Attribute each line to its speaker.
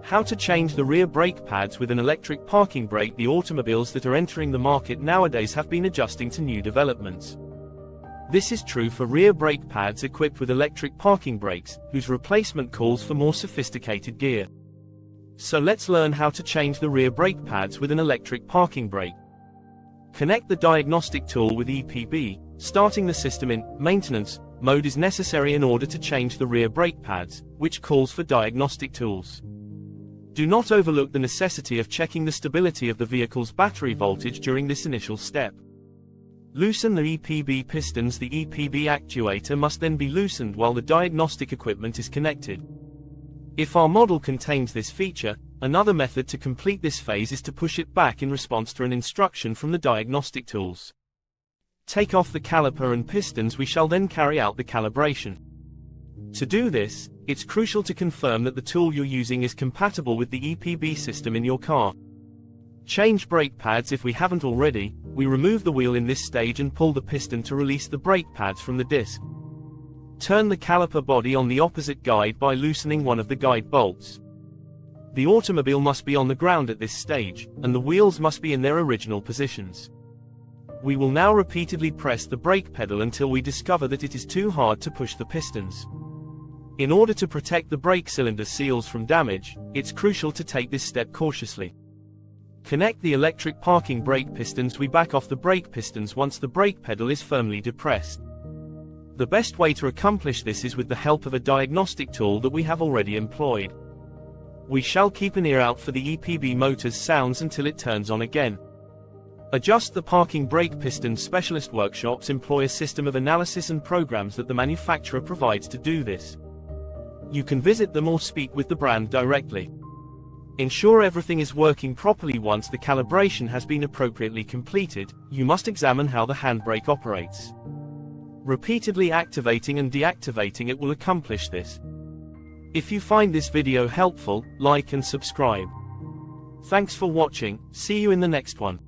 Speaker 1: How to change the rear brake pads with an electric parking brake. The automobiles that are entering the market nowadays have been adjusting to new developments. This is true for rear brake pads equipped with electric parking brakes, whose replacement calls for more sophisticated gear. So let's learn how to change the rear brake pads with an electric parking brake. Connect the diagnostic tool with EPB. Starting the system in maintenance mode is necessary in order to change the rear brake pads, which calls for diagnostic tools. Do not overlook the necessity of checking the stability of the vehicle's battery voltage during this initial step. Loosen the EPB pistons. The EPB actuator must then be loosened while the diagnostic equipment is connected. If our model contains this feature, another method to complete this phase is to push it back in response to an instruction from the diagnostic tools. Take off the caliper and pistons. We shall then carry out the calibration. To do this, it's crucial to confirm that the tool you're using is compatible with the EPB system in your car. Change brake pads. If we haven't already, we remove the wheel in this stage and pull the piston to release the brake pads from the disc. Turn the caliper body on the opposite guide by loosening one of the guide bolts. The automobile must be on the ground at this stage, and the wheels must be in their original positions. We will now repeatedly press the brake pedal until we discover that it is too hard to push the pistons. In order to protect the brake cylinder seals from damage, it's crucial to take this step cautiously. Connect the electric parking brake pistons. We back off the brake pistons once the brake pedal is firmly depressed. The best way to accomplish this is with the help of a diagnostic tool that we have already employed. We shall keep an ear out for the EPB motor's sounds until it turns on again. Adjust the parking brake pistons. Specialist workshops employ a system of analysis and programs that the manufacturer provides to do this. You can visit them or speak with the brand directly. Ensure everything is working properly. Once the calibration has been appropriately completed, you must examine how the handbrake operates. Repeatedly activating and deactivating it will accomplish this. If you find this video helpful, like and subscribe. Thanks for watching. See you in the next one.